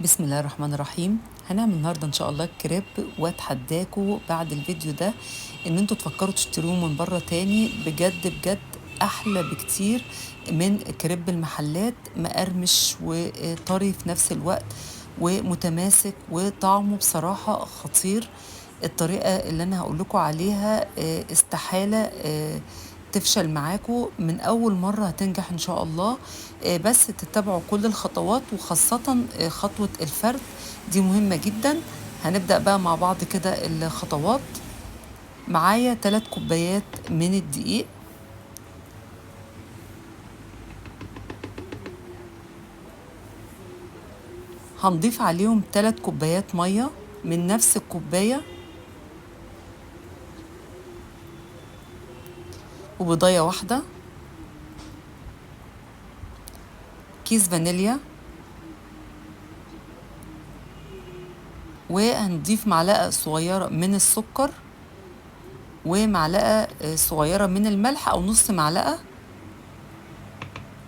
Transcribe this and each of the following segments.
بسم الله الرحمن الرحيم. هنعمل النهارده ان شاء الله كريب، واتحداكوا بعد الفيديو ده ان انتوا تفكروا تشتروه من بره تاني. بجد بجد احلى بكتير من كريب المحلات، مقرمش وطري في نفس الوقت ومتماسك، وطعمه بصراحة خطير. الطريقة اللي انا هقولكوا عليها استحالة تفشل معاكوا، من اول مرة هتنجح ان شاء الله. بس تتبعوا كل الخطوات، وخاصة خطوة الفرد دي مهمة جدا. هنبدأ بقى مع بعض كده الخطوات. معايا 3 كوبايات من الدقيق، هنضيف عليهم 3 كوبايات مية من نفس الكوباية، وبيضاية واحدة، كيس فانيليا، وهنضيف معلقة صغيرة من السكر، ومعلقة صغيرة من الملح أو نص معلقة،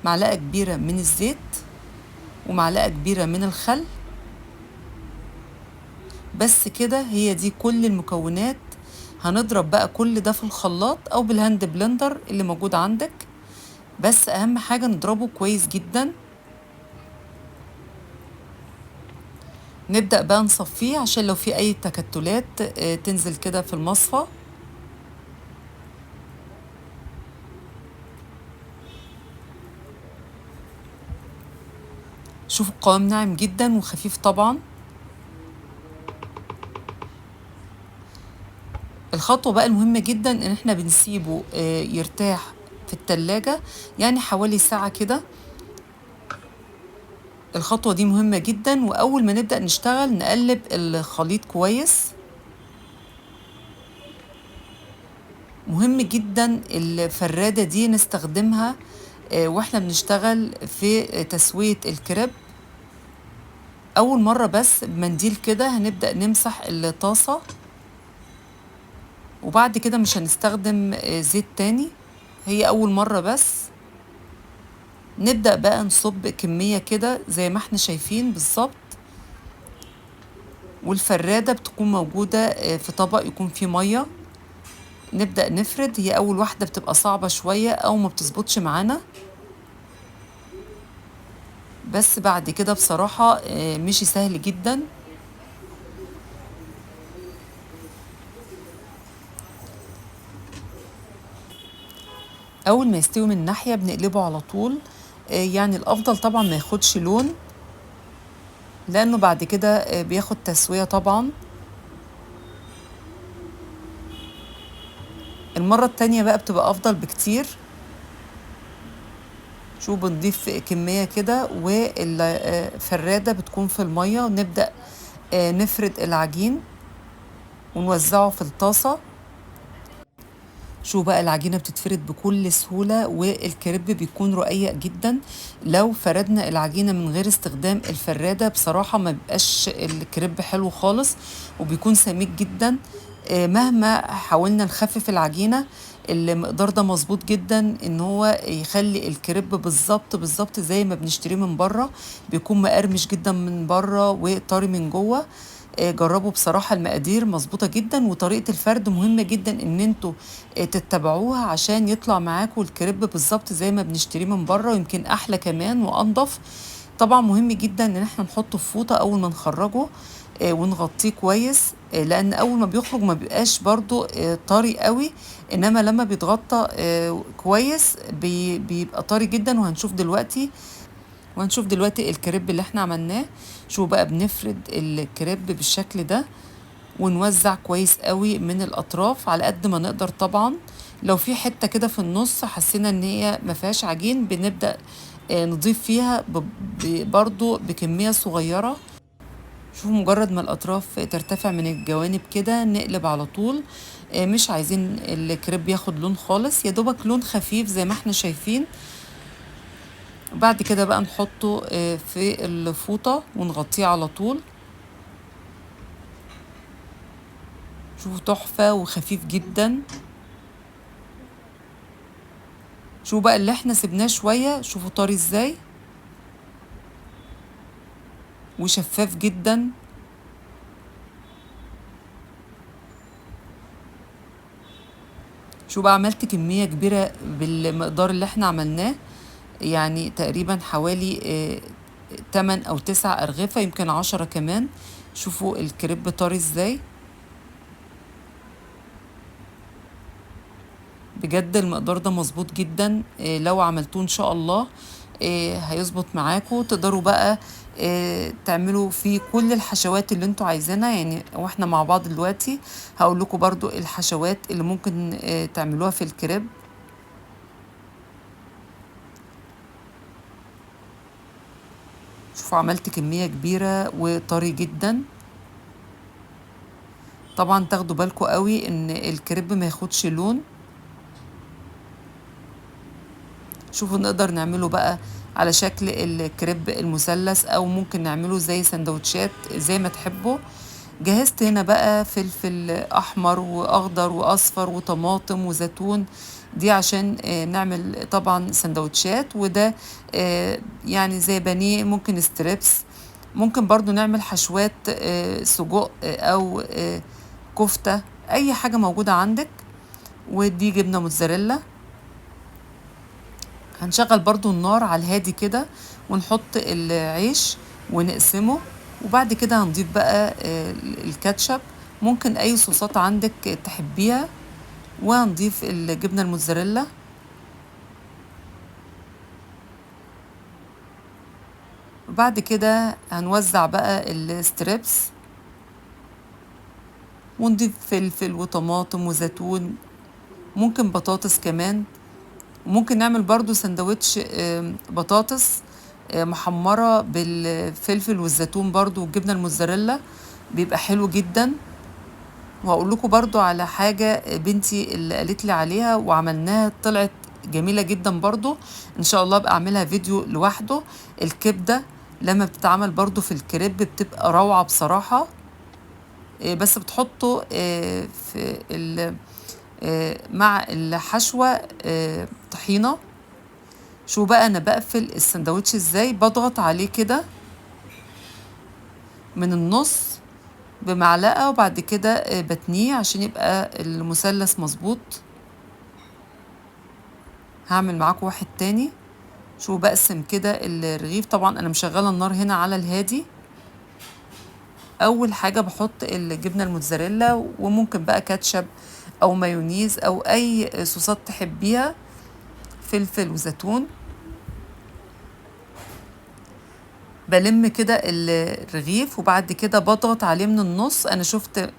معلقة كبيرة من الزيت، ومعلقة كبيرة من الخل. بس كده، هي دي كل المكونات. هنضرب بقى كل ده في الخلاط أو بالهاند بلندر اللي موجود عندك، بس أهم حاجة نضربه كويس جدا. نبدأ بقى نصفيه عشان لو في أي تكتلات تنزل كده في المصفى. شوفوا القوام ناعم جدا وخفيف طبعا. الخطوة بقى المهمة جدا ان احنا بنسيبه يرتاح في التلاجة، يعني حوالي ساعة كده. الخطوة دي مهمة جدا، وأول ما نبدأ نشتغل نقلب الخليط كويس. مهم جدا الفرادة دي نستخدمها واحنا بنشتغل في تسوية الكريب. أول مرة بس بمنديل كده هنبدأ نمسح الطاسة، وبعد كده مش هنستخدم زيت تاني، هي أول مرة بس. نبدأ بقى نصب كمية كده زي ما احنا شايفين بالظبط، والفرادة بتكون موجودة في طبق يكون فيه مية. نبدأ نفرد، هي أول واحدة بتبقى صعبة شوية أو ما بتظبطش معانا، بس بعد كده بصراحة مشي سهل جدا. أول ما يستوي من ناحية بنقلبه على طول. يعني الأفضل طبعا ما ياخدش لون، لأنه بعد كده بياخد تسوية طبعا. المرة التانية بقى بتبقى أفضل بكتير. شو بنضيف كمية كده، والفرادة بتكون في المية، ونبدأ نفرد العجين ونوزعه في الطاسة. شو بقى العجينة بتتفرد بكل سهولة، والكريب بيكون رقيق جدا. لو فردنا العجينة من غير استخدام الفرادة بصراحة ما بيبقاش الكريب حلو خالص، وبيكون سميك جدا. مهما حاولنا نخفف العجينة، المقدار ده مظبوط جدا ان هو يخلي الكريب بالظبط بالظبط زي ما بنشتريه من بره. بيكون مقرمش جدا من بره وطري من جوه. جربوا بصراحة، المقادير مظبوطة جدا، وطريقة الفرد مهمة جدا ان انتوا تتبعوها عشان يطلع معاكوا الكريب بالظبط زي ما بنشتريه من بره، ويمكن احلى كمان وانضف. طبعا مهم جدا ان احنا نحطه في فوطة اول ما نخرجه، ونغطيه كويس، لان اول ما بيخرج ما بيبقاش برضو طري قوي، انما لما بيتغطى كويس بيبقى طري جدا. وهنشوف دلوقتي الكريب اللي احنا عملناه. شو بقى بنفرد الكريب بالشكل ده، ونوزع كويس قوي من الاطراف على قد ما نقدر طبعا. لو في حتة كده في النص حسينا ان هي ما فيهاش عجين، بنبدأ نضيف فيها برضو بكمية صغيرة. شوفوا، مجرد ما الاطراف ترتفع من الجوانب كده نقلب على طول. مش عايزين الكريب ياخد لون خالص، يا دوبك لون خفيف زي ما احنا شايفين. بعد كده بقى نحطه في الفوطة ونغطيه على طول. شوفوا تحفة وخفيف جدا. شوفوا بقى اللي احنا سيبناه شوية، شوفوا طري ازاي. وشفاف جدا. شو بقى، عملت كمية كبيرة بالمقدار اللي احنا عملناه، يعني تقريبا حوالي 8 أو 9 أرغفة، يمكن 10 كمان. شوفوا الكريب طري ازاي، بجد المقدار ده مظبوط جدا. لو عملتوه ان شاء الله هيظبط معاكم. تقدروا بقى تعملوا فيه كل الحشوات اللي انتوا عايزينها يعني. واحنا مع بعض دلوقتي هقول لكم برضو الحشوات اللي ممكن تعملوها في الكريب. شوفوا عملت كمية كبيرة وطري جدا. طبعا تاخدوا بالكم قوي ان الكريب ما ياخدش لون. شوفوا نقدر نعمله بقى على شكل الكريب المثلث، او ممكن نعمله زي سندوتشات زي ما تحبوا. جهزت هنا بقى فلفل احمر واخضر واصفر وطماطم وزيتون، دي عشان نعمل طبعا سندوتشات. وده يعني زي بانيه، ممكن ستريبس، ممكن برضو نعمل حشوات سجق او كفتة، اي حاجة موجودة عندك. ودي جبنة موتزاريلا. هنشغل برضو النار على الهادي كده، ونحط العيش ونقسمه. وبعد كده هنضيف بقى الكاتشب، ممكن اي صوصات عندك تحبيها. وهنضيف الجبنة الموتزاريلا. وبعد كده هنوزع بقى الستريبس، ونضيف فلفل وطماطم وزيتون، ممكن بطاطس كمان. وممكن نعمل برضو سندوتش بطاطس محمرة بالفلفل والزيتون برضو والجبنة الموتزاريلا، بيبقى حلو جدا. وهقول لكم برضو على حاجة بنتي اللي قالت لي عليها وعملناها، طلعت جميلة جدا برضو. ان شاء الله بقى اعملها فيديو لوحده. الكبدة لما بتتعمل برضو في الكريب بتبقى روعة بصراحة. بس بتحطوا في مع الحشوة طحينة. شو بقى، انا بقفل السندوتش ازاي، بضغط عليه كده من النص بمعلقة، وبعد كده بتنيه عشان يبقى المثلث مظبوط. هعمل معاكم واحد تاني. شو بقسم كده الرغيف، طبعا انا مشغلة النار هنا على الهادي. اول حاجة بحط الجبنة الموتزاريلا، وممكن بقى كاتشب او مايونيز او اي صوصات تحبيها، فلفل وزيتون. بلم كده الرغيف، وبعد كده بضغط عليه من النص. انا شفت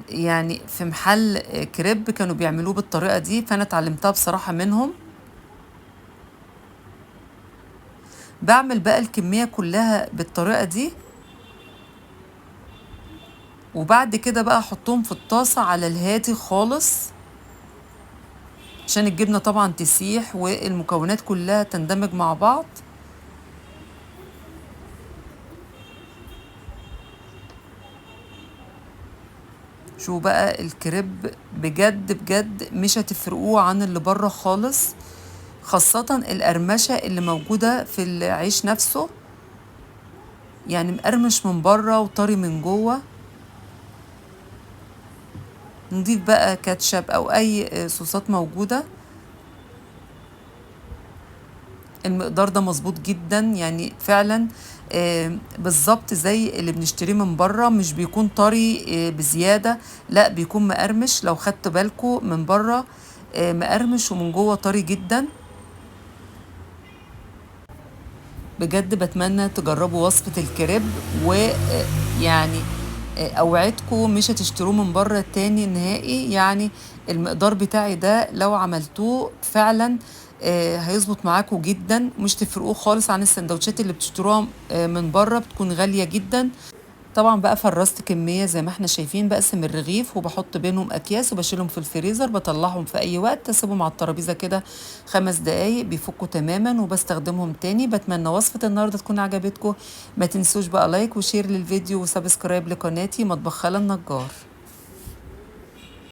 يعني في محل كريب كانوا بيعملوه بالطريقة دي، فانا اتعلمتها بصراحة منهم. بعمل بقى الكمية كلها بالطريقة دي، وبعد كده بقى احطهم في الطاسة على الهادي خالص عشان الجبنة طبعا تسيح والمكونات كلها تندمج مع بعض. شو بقى الكريب بجد بجد مش هتفرقوه عن اللي بره خالص، خاصة القرمشة اللي موجودة في العيش نفسه، يعني مقرمش من بره وطري من جوه. نضيف بقى كاتشب او اي صوصات موجودة. المقدار ده مظبوط جدا، يعني فعلا بالظبط زي اللي بنشتريه من بره، مش بيكون طري بزيادة، لا بيكون مقرمش. لو خدت بالكو من بره مقرمش، ومن جوه طري جدا. بجد بتمنى تجربوا وصفة الكريب، ويعني اوعدكم مش هتشتروه من بره تاني نهائي. يعني المقدار بتاعي ده لو عملتوه فعلا هيظبط معاكم جدا، مش تفرقوه خالص عن السندوتشات اللي بتشتروها من بره، بتكون غالية جدا. طبعا بقى فرست كمية زي ما احنا شايفين، بقسم الرغيف وبحط بينهم اكياس وبشيلهم في الفريزر، بطلعهم في اي وقت، اسيبهم على الترابيزة كده 5 دقايق بيفكوا تماما وبستخدمهم تاني. بتمنى وصفة النهاردة تكون عجبتكم. ما تنسوش بقى لايك وشير للفيديو وسبسكرايب لقناتي مطبخ خالة النجار.